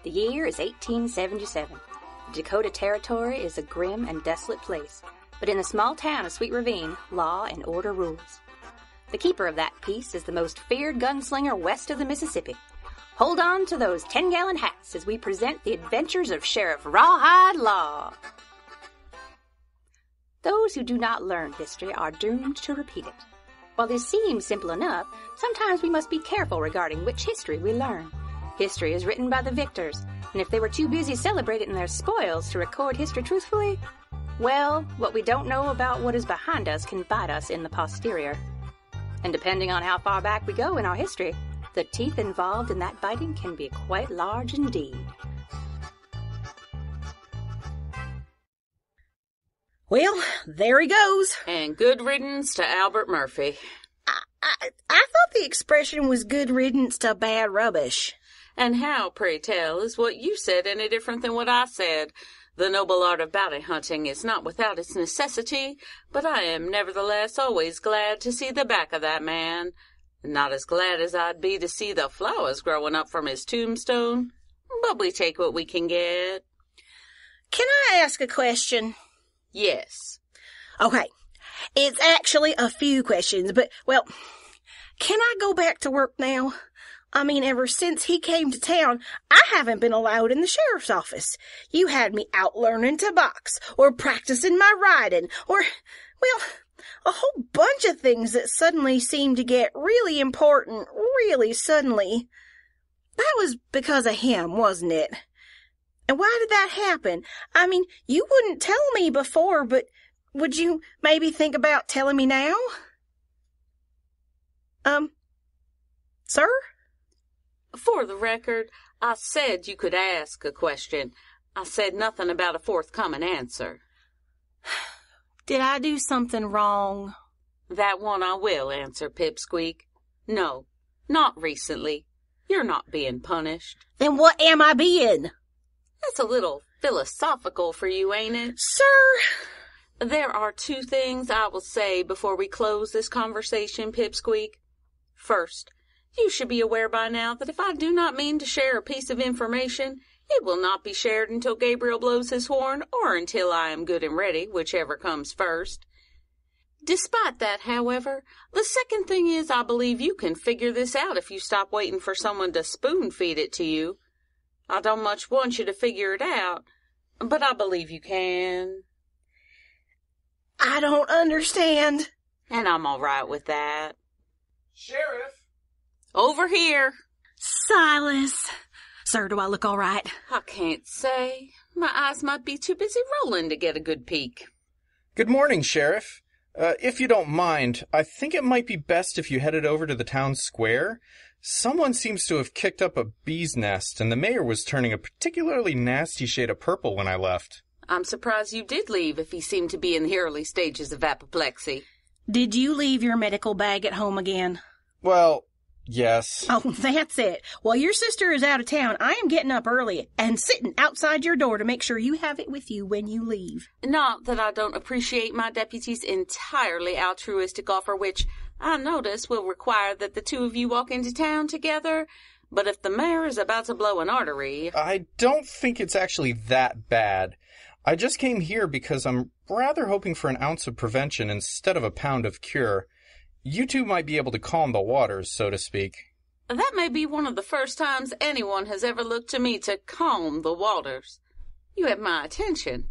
The year is 1877. The Dakota Territory is a grim and desolate place, but in the small town of Sweet Ravine, law and order rules. The keeper of that peace is the most feared gunslinger west of the Mississippi. Hold on to those 10-gallon hats as we present the adventures of Sheriff Rawhide Laww. Those who do not learn history are doomed to repeat it. While this seems simple enough, sometimes we must be careful regarding which history we learn. History is written by the victors, and if they were too busy celebrating their spoils to record history truthfully, well, what we don't know about what is behind us can bite us in the posterior. And depending on how far back we go in our history, the teeth involved in that biting can be quite large indeed. Well, there he goes. And good riddance to Albert Murphy. I thought the expression was good riddance to bad rubbish. And how, pray tell, is what you said any different than what I said? The noble art of bounty hunting is not without its necessity, but I am nevertheless always glad to see the back of that man. Not as glad as I'd be to see the flowers growing up from his tombstone, but we take what we can get. Can I ask a question? Yes. Okay. It's actually a few questions, but, well, can I go back to work now? I mean, ever since he came to town, I haven't been allowed in the sheriff's office. You had me out learning to box, or practicing my riding, or, well, a whole bunch of things that suddenly seemed to get really important really suddenly. That was because of him, wasn't it? And why did that happen? I mean, you wouldn't tell me before, but would you maybe think about telling me now? Sir? For the record, I said you could ask a question. I said nothing about a forthcoming answer. Did I do something wrong? That one I will answer, Pipsqueak. No, not recently. You're not being punished. Then what am I being? That's a little philosophical for you, ain't it? Sir? There are two things I will say before we close this conversation, Pipsqueak. First, you should be aware by now that if I do not mean to share a piece of information, it will not be shared until Gabriel blows his horn or until I am good and ready, whichever comes first. Despite that, however, the second thing is I believe you can figure this out if you stop waiting for someone to spoon-feed it to you. I don't much want you to figure it out, but I believe you can. I don't understand. And I'm all right with that. Sheriff! Over here. Silas. Sir, do I look all right? I can't say. My eyes might be too busy rolling to get a good peek. Good morning, Sheriff. If you don't mind, I think it might be best if you headed over to the town square. Someone seems to have kicked up a bee's nest, and the mayor was turning a particularly nasty shade of purple when I left. I'm surprised you did leave if he seemed to be in the early stages of apoplexy. Did you leave your medical bag at home again? Well, yes. Oh, that's it. While your sister is out of town, I am getting up early and sitting outside your door to make sure you have it with you when you leave. Not that I don't appreciate my deputy's entirely altruistic offer, which I notice will require that the two of you walk into town together, but if the mayor is about to blow an artery... I don't think it's actually that bad. I just came here because I'm rather hoping for an ounce of prevention instead of a pound of cure. You two might be able to calm the waters, so to speak. That may be one of the first times anyone has ever looked to me to calm the waters. You have my attention.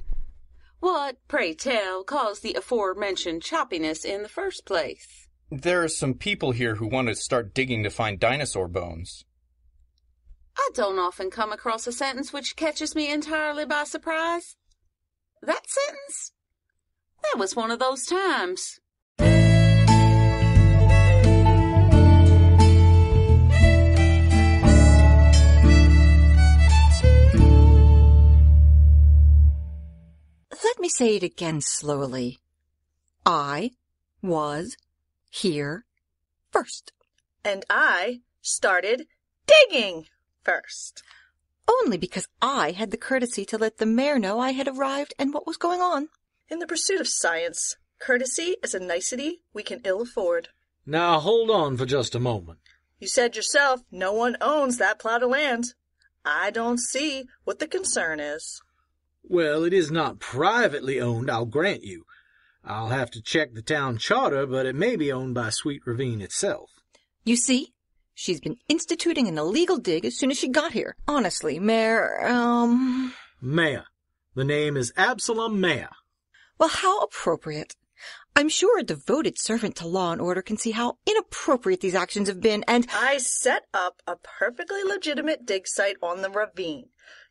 What, pray tell, caused the aforementioned choppiness in the first place? There are some people here who want to start digging to find dinosaur bones. I don't often come across a sentence which catches me entirely by surprise. That sentence? That was one of those times. Let me say it again slowly. I was here first. And I started digging first. Only because I had the courtesy to let the mayor know I had arrived and what was going on. In the pursuit of science, courtesy is a nicety we can ill afford. Now hold on for just a moment. You said yourself no one owns that plot of land. I don't see what the concern is. Well, it is not privately owned, I'll grant you. I'll have to check the town charter, but it may be owned by Sweet Ravine itself. You see? She's been instituting an illegal dig as soon as she got here. Honestly, Mayor, Maya. The name is Absalom Maya. Well, how appropriate. I'm sure a devoted servant to law and order can see how inappropriate these actions have been, and I set up a perfectly legitimate dig site on the ravine.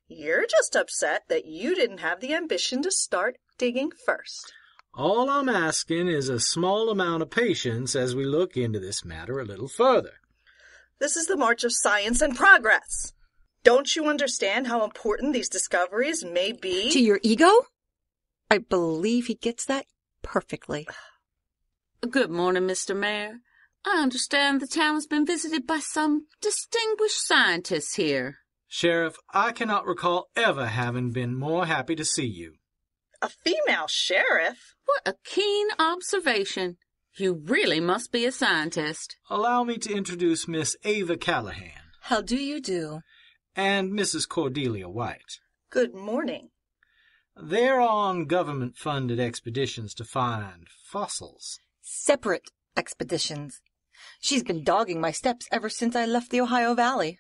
You're just upset that you didn't have the ambition to start digging first. All I'm asking is a small amount of patience as we look into this matter a little further. This is the march of science and progress. Don't you understand how important these discoveries may be? to your ego? I believe he gets that perfectly. Good morning, Mr. Mayor. I understand the town has been visited by some distinguished scientists here. Sheriff, I cannot recall ever having been more happy to see you. A female sheriff? What a keen observation. You really must be a scientist. Allow me to introduce Miss Ava Callahan How do you do? and Mrs. Cordelia White. Good morning. They're on government-funded expeditions to find fossils. Separate expeditions. She's been dogging my steps ever since I left the Ohio Valley.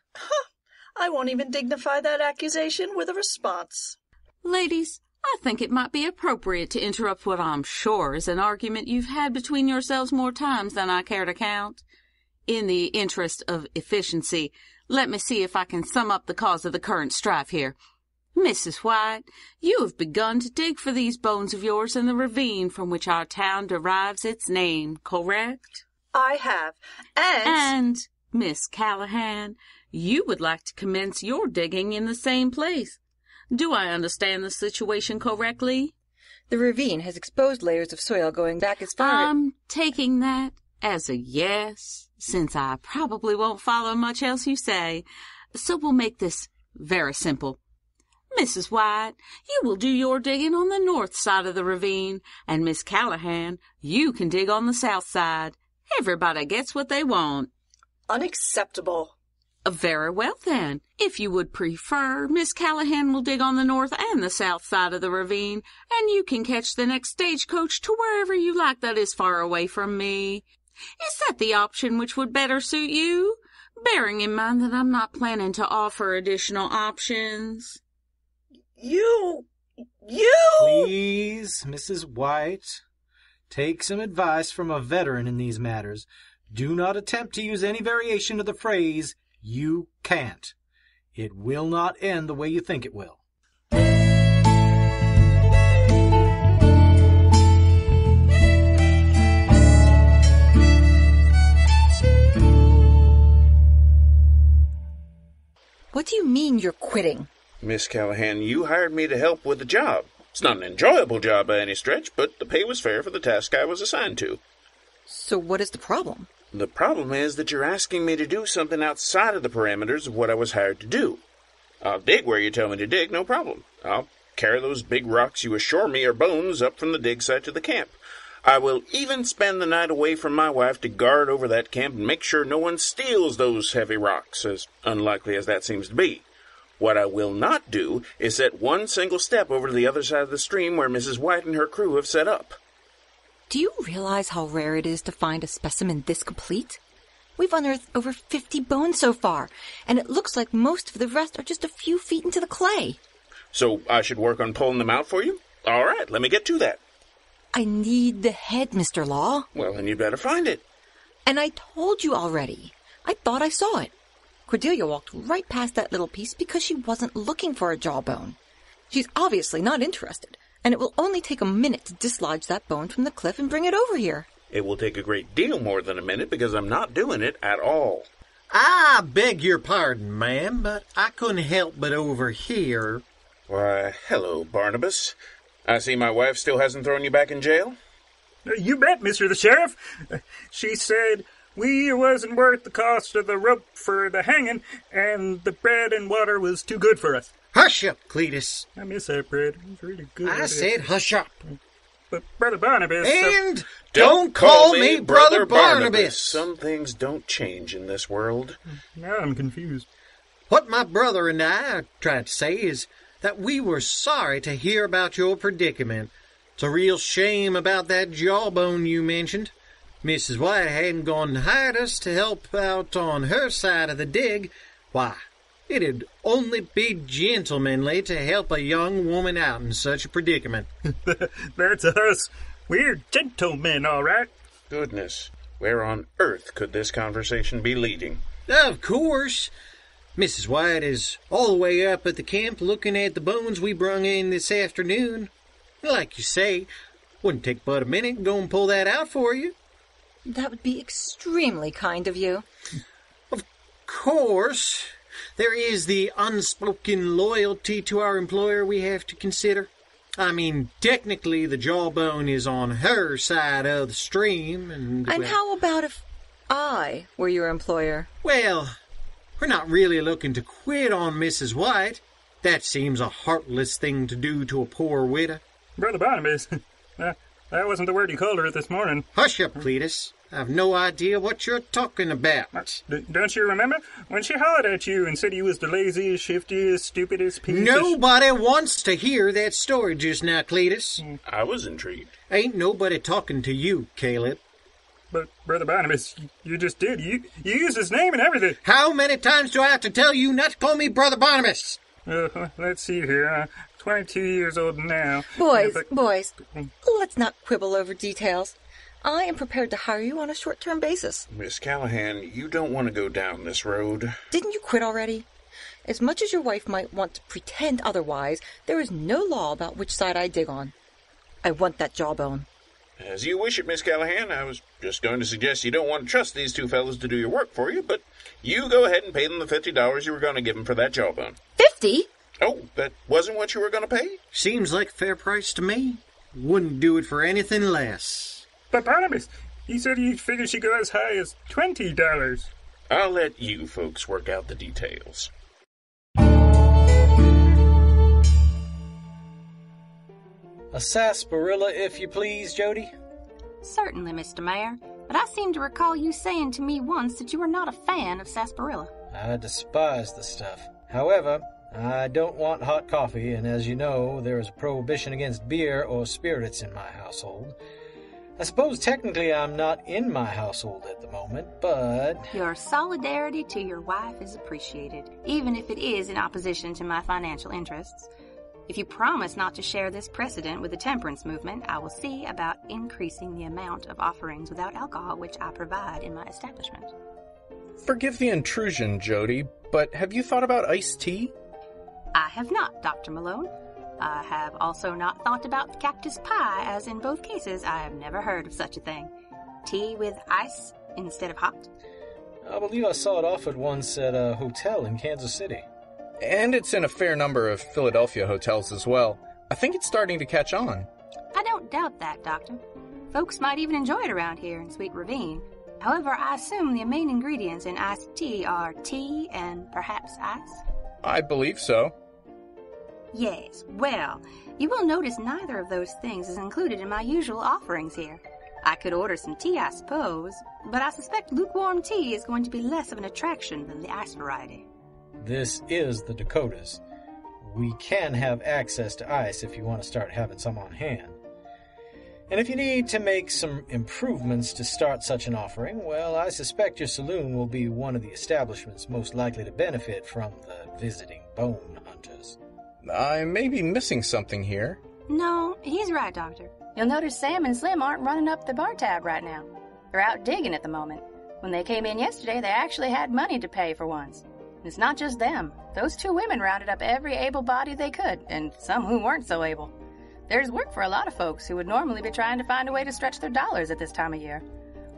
I won't even dignify that accusation with a response. Ladies, I think it might be appropriate to interrupt what I'm sure is an argument you've had between yourselves more times than I care to count. In the interest of efficiency, let me see if I can sum up the cause of the current strife here. Mrs. White, you have begun to dig for these bones of yours in the ravine from which our town derives its name, correct? I have. And, Miss Callahan, you would like to commence your digging in the same place. Do I understand the situation correctly? The ravine has exposed layers of soil going back as far I'm taking that as a yes, since I probably won't follow much else you say. So we'll make this very simple. Mrs. White, you will do your digging on the north side of the ravine, and Miss Callahan, you can dig on the south side. Everybody gets what they want. Unacceptable. Very well, then. If you would prefer, Miss Callahan will dig on the north and the south side of the ravine, and you can catch the next stagecoach to wherever you like that is far away from me. Is that the option which would better suit you? Bearing in mind that I'm not planning to offer additional options. You... Please, Mrs. White, take some advice from a veteran in these matters. Do not attempt to use any variation of the phrase, "you can't." It will not end the way you think it will. What do you mean you're quitting? Miss Callahan, you hired me to help with the job. It's not an enjoyable job by any stretch, but the pay was fair for the task I was assigned to. So what is the problem? The problem is that you're asking me to do something outside of the parameters of what I was hired to do. I'll dig where you tell me to dig, no problem. I'll carry those big rocks you assure me are bones up from the dig site to the camp. I will even spend the night away from my wife to guard over that camp and make sure no one steals those heavy rocks, as unlikely as that seems to be. What I will not do is set one single step over to the other side of the stream where Mrs. White and her crew have set up. Do you realize how rare it is to find a specimen this complete? We've unearthed over 50 bones so far, and it looks like most of the rest are just a few feet into the clay. So I should work on pulling them out for you? All right, let me get to that. I need the head, Mr. Laww. Well, then you'd better find it. And I told you already. I thought I saw it. Cordelia walked right past that little piece because she wasn't looking for a jawbone. She's obviously not interested, and it will only take a minute to dislodge that bone from the cliff and bring it over here. It will take a great deal more than a minute because I'm not doing it at all. I beg your pardon, ma'am, but I couldn't help but overhear. Why, hello, Barnabas. I see my wife still hasn't thrown you back in jail? You bet, Mr. the Sheriff. She said we wasn't worth the cost of the rope for the hanging, and the bread and water was too good for us. Hush up, Cletus. I miss that bread. It was really good. I said hush up. But Brother Barnabas... And don't call me Brother Barnabas. Some things don't change in this world. Now I'm confused. What my brother and I are trying to say is that we were sorry to hear about your predicament. It's a real shame about that jawbone you mentioned. Mrs. White hadn't gone and hired us to help out on her side of the dig. Why, it'd only be gentlemanly to help a young woman out in such a predicament. That's us. We're gentlemen, all right. Goodness, where on earth could this conversation be leading? Of course. Mrs. White is all the way up at the camp looking at the bones we brung in this afternoon. Like you say, wouldn't take but a minute to go and pull that out for you. That would be extremely kind of you. Of course. There is the unspoken loyalty to our employer we have to consider. I mean, technically the jawbone is on her side of the stream, and how about if I were your employer? Well, we're not really looking to quit on Mrs. White. That seems a heartless thing to do to a poor widow. Brother Barnabas, that wasn't the word you called her this morning. Hush up, Cletus. I've no idea what you're talking about. Don't you remember? When she hollered at you and said you was the laziest, shiftiest, stupidest piece Nobody wants to hear that story just now, Cletus. I was intrigued. Ain't nobody talking to you, Caleb. But, Brother Barnabas, you just did. You used his name and everything. How many times do I have to tell you not to call me Brother Barnabas? Let's see here. 22 years old now. Boys, let's not quibble over details. I am prepared to hire you on a short-term basis. Miss Callahan, you don't want to go down this road. Didn't you quit already? As much as your wife might want to pretend otherwise, there is no law about which side I dig on. I want that jawbone. As you wish it, Miss Callahan. I was just going to suggest you don't want to trust these two fellows to do your work for you, but you go ahead and pay them the $50 you were going to give them for that jawbone. 50? Oh, that wasn't what you were going to pay? Seems like a fair price to me. Wouldn't do it for anything less. But Barnabas, you said you figured she'd go as high as $20. I'll let you folks work out the details. A sarsaparilla, if you please, Jody. Certainly, Mr. Mayor, but I seem to recall you saying to me once that you were not a fan of sarsaparilla. I despise the stuff. However, I don't want hot coffee, and as you know, there is a prohibition against beer or spirits in my household. I suppose technically I'm not in my household at the moment, but... Your solidarity to your wife is appreciated, even if it is in opposition to my financial interests. If you promise not to share this precedent with the temperance movement, I will see about increasing the amount of offerings without alcohol which I provide in my establishment. Forgive the intrusion, Jody, but have you thought about iced tea? I have not, Dr. Malone. I have also not thought about cactus pie, as in both cases I have never heard of such a thing. Tea with ice instead of hot? I believe I saw it offered once at a hotel in Kansas City. And it's in a fair number of Philadelphia hotels as well. I think it's starting to catch on. I don't doubt that, Doctor. Folks might even enjoy it around here in Sweet Ravine. However, I assume the main ingredients in iced tea are tea and perhaps ice? I believe so. Yes, well, you will notice neither of those things is included in my usual offerings here. I could order some tea, I suppose, but I suspect lukewarm tea is going to be less of an attraction than the ice variety. This is the Dakotas. We can have access to ice if you want to start having some on hand. And if you need to make some improvements to start such an offering, well, I suspect your saloon will be one of the establishments most likely to benefit from the visiting bone hunters. I may be missing something here. No, he's right, Doctor. You'll notice Sam and Slim aren't running up the bar tab right now. They're out digging at the moment. When they came in yesterday, they actually had money to pay for once. And it's not just them. Those two women rounded up every able body they could, and some who weren't so able. There's work for a lot of folks who would normally be trying to find a way to stretch their dollars at this time of year.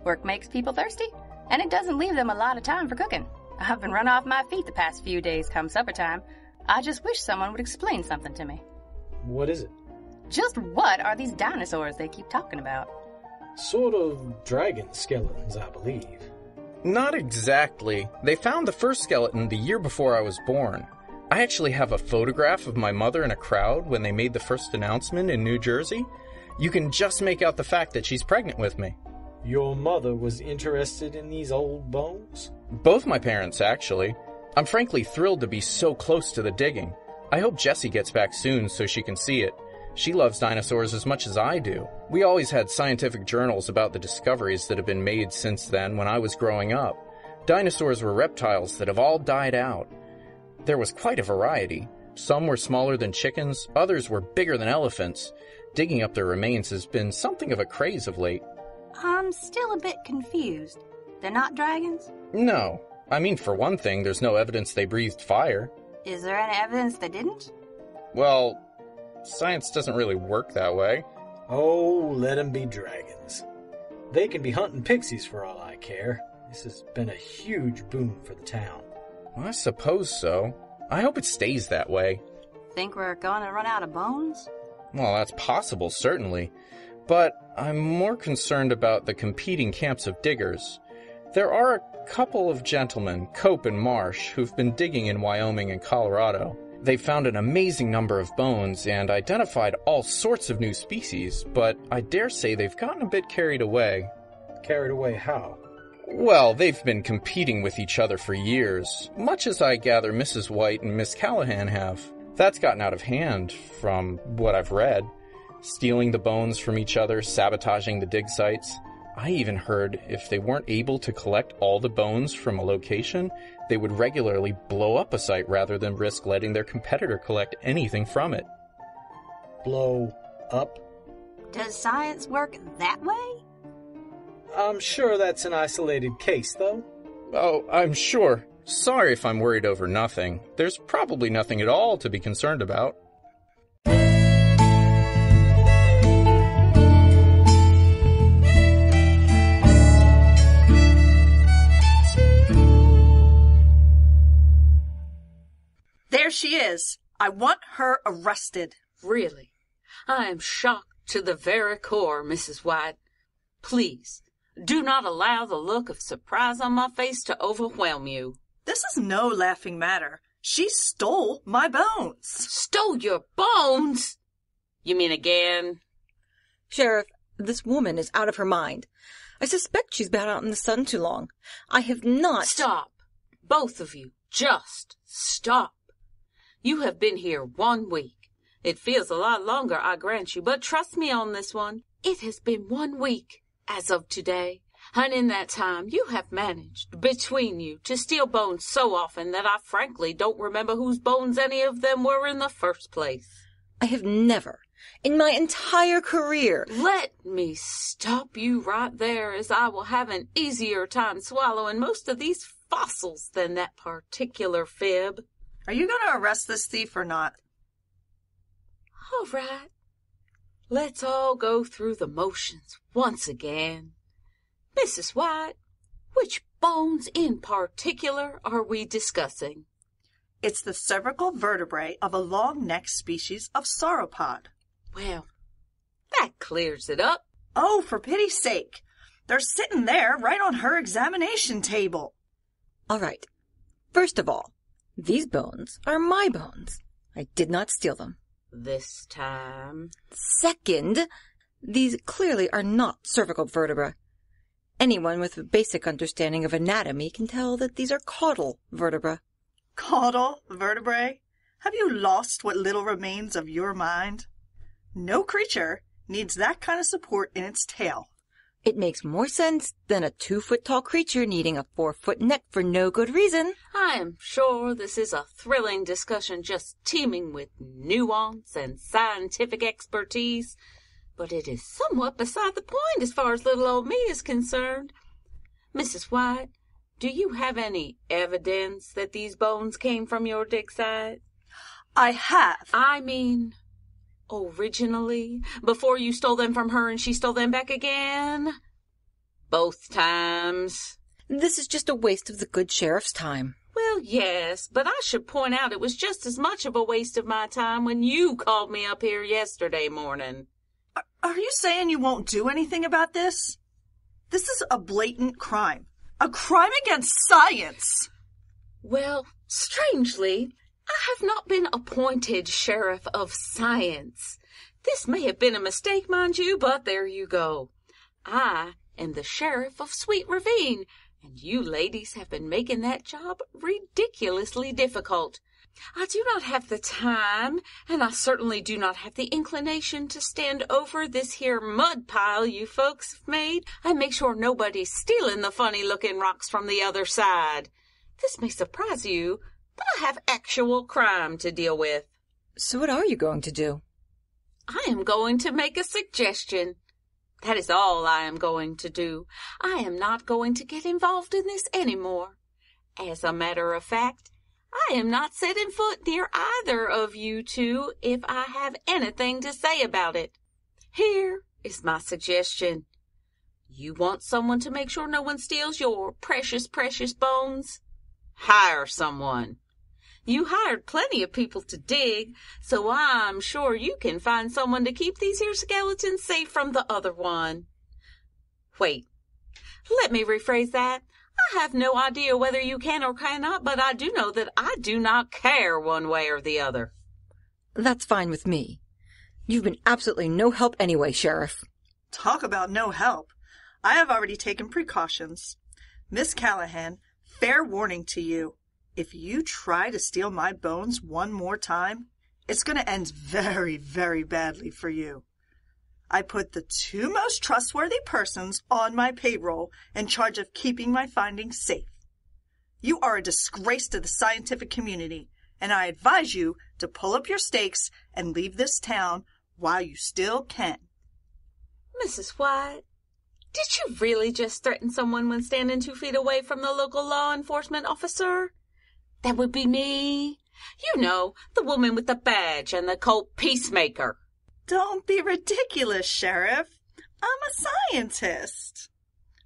Work makes people thirsty, and it doesn't leave them a lot of time for cooking. I've been run off my feet the past few days come supper time. I just wish someone would explain something to me. What is it? Just what are these dinosaurs they keep talking about? Sort of dragon skeletons, I believe. Not exactly. They found the first skeleton the year before I was born. I actually have a photograph of my mother in a crowd when they made the first announcement in New Jersey. You can just make out the fact that she's pregnant with me. Your mother was interested in these old bones? Both my parents, actually. I'm frankly thrilled to be so close to the digging. I hope Jessie gets back soon so she can see it. She loves dinosaurs as much as I do. We always had scientific journals about the discoveries that have been made since then when I was growing up. Dinosaurs were reptiles that have all died out. There was quite a variety. Some were smaller than chickens, others were bigger than elephants. Digging up their remains has been something of a craze of late. I'm still a bit confused. They're not dragons? No. I mean, for one thing, there's no evidence they breathed fire. Is there any evidence they didn't? Well, science doesn't really work that way. Oh, let 'em be dragons. They can be hunting pixies for all I care. This has been a huge boon for the town. Well, I suppose so. I hope it stays that way. Think we're going to run out of bones? Well, that's possible, certainly. But I'm more concerned about the competing camps of diggers. There are a couple of gentlemen, Cope and Marsh, who've been digging in Wyoming and Colorado. They found an amazing number of bones and identified all sorts of new species, but I dare say they've gotten a bit carried away. Carried away how? Well, they've been competing with each other for years, much as I gather Mrs. White and Miss Callahan have. That's gotten out of hand, from what I've read. Stealing the bones from each other, sabotaging the dig sites. I even heard if they weren't able to collect all the bones from a location, they would regularly blow up a site rather than risk letting their competitor collect anything from it. Blow up? Does science work that way? I'm sure that's an isolated case, though. Oh, I'm sure. Sorry if I'm worried over nothing. There's probably nothing at all to be concerned about. There she is. I want her arrested. Really? I am shocked to the very core, Mrs. White. Please, do not allow the look of surprise on my face to overwhelm you. This is no laughing matter. She stole my bones. Stole your bones? You mean again? Sheriff, this woman is out of her mind. I suspect she's been out in the sun too long. I have not— Stop. Both of you. Just stop. You have been here 1 week. It feels a lot longer, I grant you, but trust me on this one. It has been 1 week as of today. And in that time, you have managed, between you, to steal bones so often that I frankly don't remember whose bones any of them were in the first place. I have never, in my entire career— Let me stop you right there, as I will have an easier time swallowing most of these fossils than that particular fib. Are you going to arrest this thief or not? All right. Let's all go through the motions once again. Mrs. White, which bones in particular are we discussing? It's the cervical vertebrae of a long-necked species of sauropod. Well, that clears it up. Oh, for pity's sake. They're sitting there right on her examination table. All right. First of all, these bones are my bones. I did not steal them. This time. Second, these clearly are not cervical vertebrae. Anyone with a basic understanding of anatomy can tell that these are caudal vertebrae. Caudal vertebrae? Have you lost what little remains of your mind? No creature needs that kind of support in its tail. It makes more sense than a 2-foot-tall creature needing a 4-foot neck for no good reason. I am sure this is a thrilling discussion just teeming with nuance and scientific expertise, but it is somewhat beside the point as far as little old me is concerned. Mrs. White, do you have any evidence that these bones came from your dig site? I have. I mean, originally, before you stole them from her and she stole them back again? Both times? This is just a waste of the good sheriff's time. Well, yes, but I should point out it was just as much of a waste of my time when you called me up here yesterday morning. Are you saying you won't do anything about this? This is a blatant crime. A crime against science. Well, strangely, I have not been appointed sheriff of science. This may have been a mistake, mind you, but there you go. I am the sheriff of Sweet Ravine, And you ladies have been making that job ridiculously difficult. I do not have the time, and I certainly do not have the inclination to stand over this here mud pile you folks have made and make sure nobody's stealing the funny-looking rocks from the other side. This may surprise you, but I have actual crime to deal with. So what are you going to do? I am going to make a suggestion. That is all I am going to do. I am not going to get involved in this anymore. As a matter of fact, I am not setting foot near either of you two if I have anything to say about it. Here is my suggestion. You want someone to make sure no one steals your precious, precious bones? Hire someone. You hired plenty of people to dig, so I'm sure you can find someone to keep these here skeletons safe from the other one. Wait, let me rephrase that. I have no idea whether you can or cannot, but I do know that I do not care one way or the other. That's fine with me. You've been absolutely no help anyway, Sheriff. Talk about no help. I have already taken precautions. Miss Callahan, fair warning to you. If you try to steal my bones one more time, it's going to end very, very badly for you. I put the two most trustworthy persons on my payroll in charge of keeping my findings safe. You are a disgrace to the scientific community, and I advise you to pull up your stakes and leave this town while you still can. Mrs. White, did you really just threaten someone when standing 2 feet away from the local law enforcement officer? That would be me. You know, the woman with the badge and the cult peacemaker. Don't be ridiculous, Sheriff. I'm a scientist.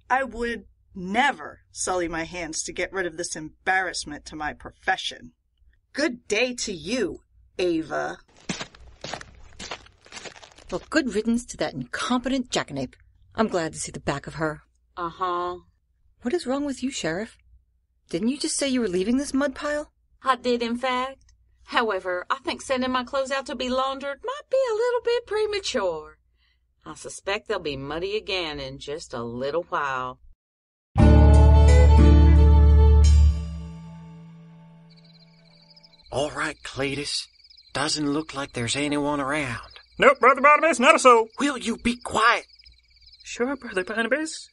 I would never sully my hands to get rid of this embarrassment to my profession. Good day to you, Ava. Well, good riddance to that incompetent jackanape. I'm glad to see the back of her. Uh-huh. What is wrong with you, Sheriff? Didn't you just say you were leaving this mud pile? I did, in fact. However, I think sending my clothes out to be laundered might be a little bit premature. I suspect they'll be muddy again in just a little while. All right, Cletus. Doesn't look like there's anyone around. Nope, Brother Barnabas, not a soul. Will you be quiet? Sure, Brother Barnabas.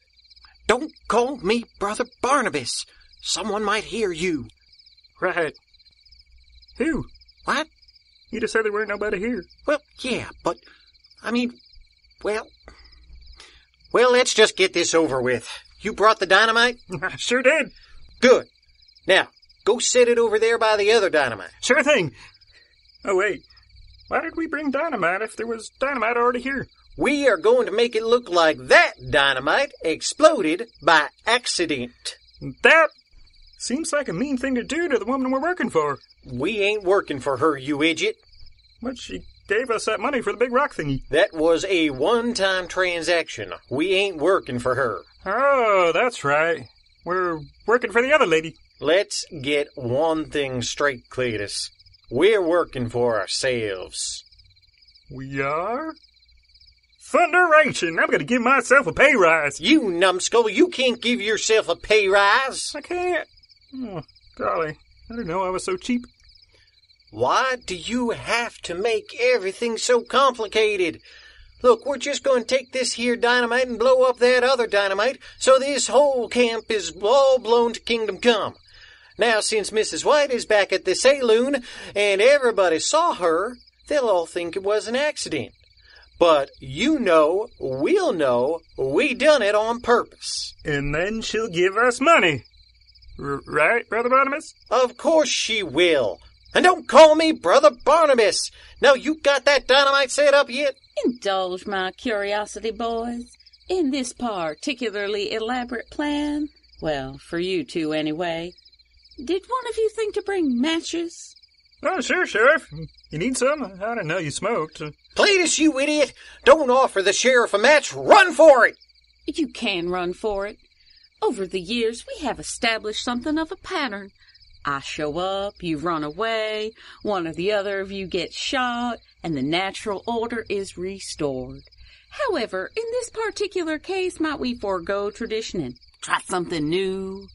Don't call me Brother Barnabas. Someone might hear you. Right. Who? What? You just said there weren't nobody here. Well, yeah, but, well, let's just get this over with. You brought the dynamite? I sure did. Good. Now, go set it over there by the other dynamite. Sure thing. Oh, wait. Why did we bring dynamite if there was dynamite already here? We are going to make it look like that dynamite exploded by accident. That seems like a mean thing to do to the woman we're working for. We ain't working for her, you idiot. But she gave us that money for the big rock thingy. That was a one-time transaction. We ain't working for her. Oh, that's right. We're working for the other lady. Let's get one thing straight, Cletus. We're working for ourselves. We are? Thunderation! I'm going to give myself a pay rise. You numbskull, you can't give yourself a pay rise. I can't. Oh, golly, I didn't know I was so cheap. Why do you have to make everything so complicated? Look, we're just going to take this here dynamite and blow up that other dynamite, so this whole camp is all blown to kingdom come. Now, since Mrs. White is back at the saloon and everybody saw her, they'll all think it was an accident. But you know, we'll know, we done it on purpose. And then she'll give us money. Right, Brother Barnabas? Of course she will. And don't call me Brother Barnabas. Now, you got that dynamite set up yet? Indulge my curiosity, boys. In this particularly elaborate plan, well, for you two anyway, did one of you think to bring matches? Oh, sure, Sheriff. You need some? I didn't know you smoked. Cletus, you idiot! Don't offer the sheriff a match. Run for it! You can run for it. Over the years, we have established something of a pattern. I show up, you run away, one or the other of you gets shot, and the natural order is restored. However, in this particular case, might we forego tradition and Try something new?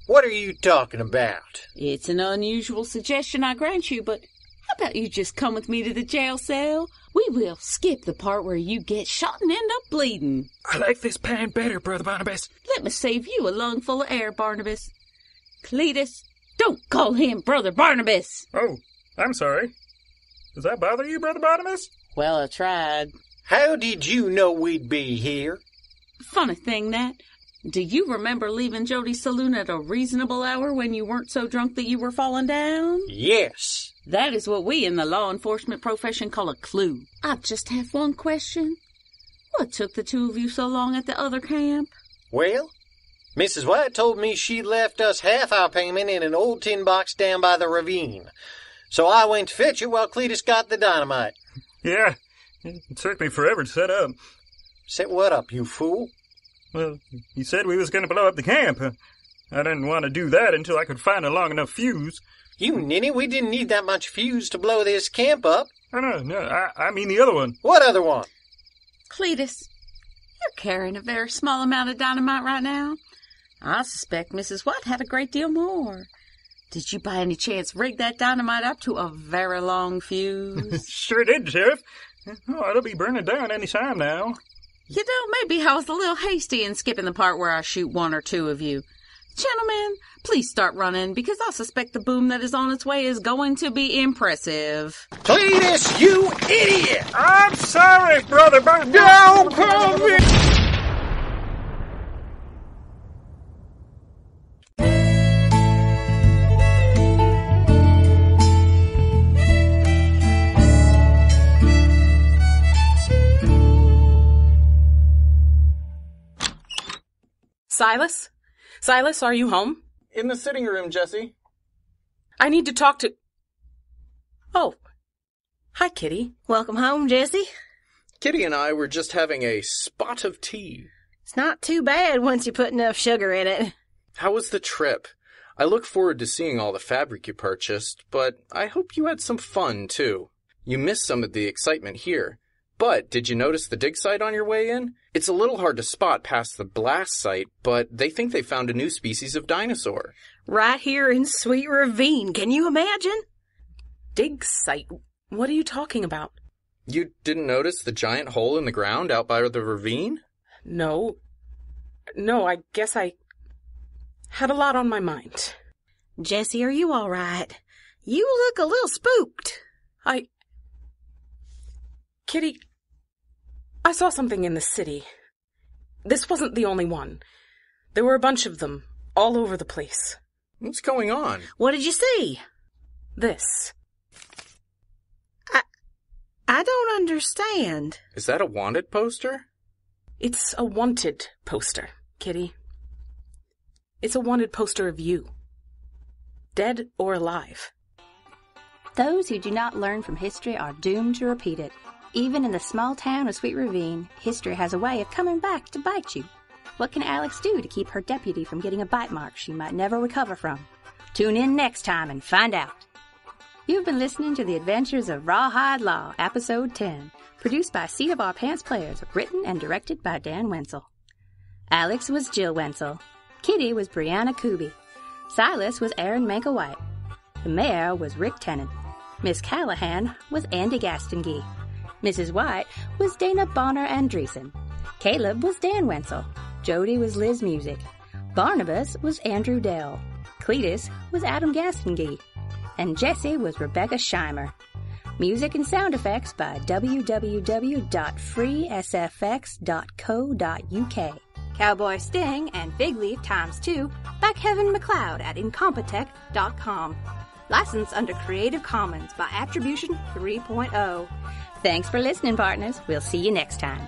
What are you talking about? It's an unusual suggestion, I grant you, but how about you just come with me to the jail cell? We will skip the part where you get shot and end up bleeding. I like this plan better, Brother Barnabas. Let me save you a lungful of air, Barnabas. Cletus, don't call him Brother Barnabas. Oh, I'm sorry. Does that bother you, Brother Barnabas? Well, I tried. How did you know we'd be here? Funny thing, Nat. Do you remember leaving Jody's saloon at a reasonable hour when you weren't so drunk that you were falling down? Yes. That is what we in the law enforcement profession call a clue. I just have one question. What took the two of you so long at the other camp? Well, Mrs. White told me she left us half our payment in an old tin box down by the ravine. So I went to fetch it while Cletus got the dynamite. Yeah, it took me forever to set up. Set what up, you fool? Well, you said we was going to blow up the camp. I didn't want to do that until I could find a long enough fuse. You ninny, we didn't need that much fuse to blow this camp up. No, I mean the other one. What other one? Cletus, you're carrying a very small amount of dynamite right now. I suspect Mrs. White had a great deal more. Did you by any chance rig that dynamite up to a very long fuse? Sure did, Sheriff. Oh, it'll be burning down any time now. You know, maybe I was a little hasty in skipping the part where I shoot one or two of you. Gentlemen, please start running, because I suspect the boom that is on its way is going to be impressive. Cletus, you idiot! I'm sorry, Brother Barnabas. Don't call me! Silas? Silas, are you home? In the sitting room, Jessie. I need to talk to... Oh. Hi, Kitty. Welcome home, Jesse. Kitty and I were just having a spot of tea. It's not too bad once you put enough sugar in it. How was the trip? I look forward to seeing all the fabric you purchased, but I hope you had some fun, too. You missed some of the excitement here. But did you notice the dig site on your way in? It's a little hard to spot past the blast site, but they think they found a new species of dinosaur. Right here in Sweet Ravine. Can you imagine? Dig site? What are you talking about? You didn't notice the giant hole in the ground out by the ravine? No, I guess I had a lot on my mind. Jesse, are you all right? You look a little spooked. Kitty, I saw something in the city. This wasn't the only one. There were a bunch of them, all over the place. What's going on? What did you see? This. I don't understand. Is that a wanted poster? It's a wanted poster, Kitty. It's a wanted poster of you. Dead or alive. Those who do not learn from history are doomed to repeat it. Even in the small town of Sweet Ravine, history has a way of coming back to bite you. What can Alex do to keep her deputy from getting a bite mark she might never recover from? Tune in next time and find out. You've been listening to The Adventures of Rawhide Laww, Episode 10, produced by Seat of Our Pants Players, written and directed by Dan Wenzel. Alex was Jill Wenzel. Kitty was Brianna Kuby. Silas was Aaron Manka-White. The mayor was Rick Tennant. Miss Callahan was Andy Gastonguay. Mrs. White was Dana Bonner Andreessen. Caleb was Dan Wenzel. Jody was Liz Music. Barnabas was Andrew Dell. Cletus was Adam Gastonguay. And Jessie was Rebecca Scheimer. Music and sound effects by www.freesfx.co.uk. Cowboy Sting and Fig Leaf ×2 by Kevin MacLeod at incompetech.com. Licensed under Creative Commons by Attribution 3.0. Thanks for listening, partners. We'll see you next time.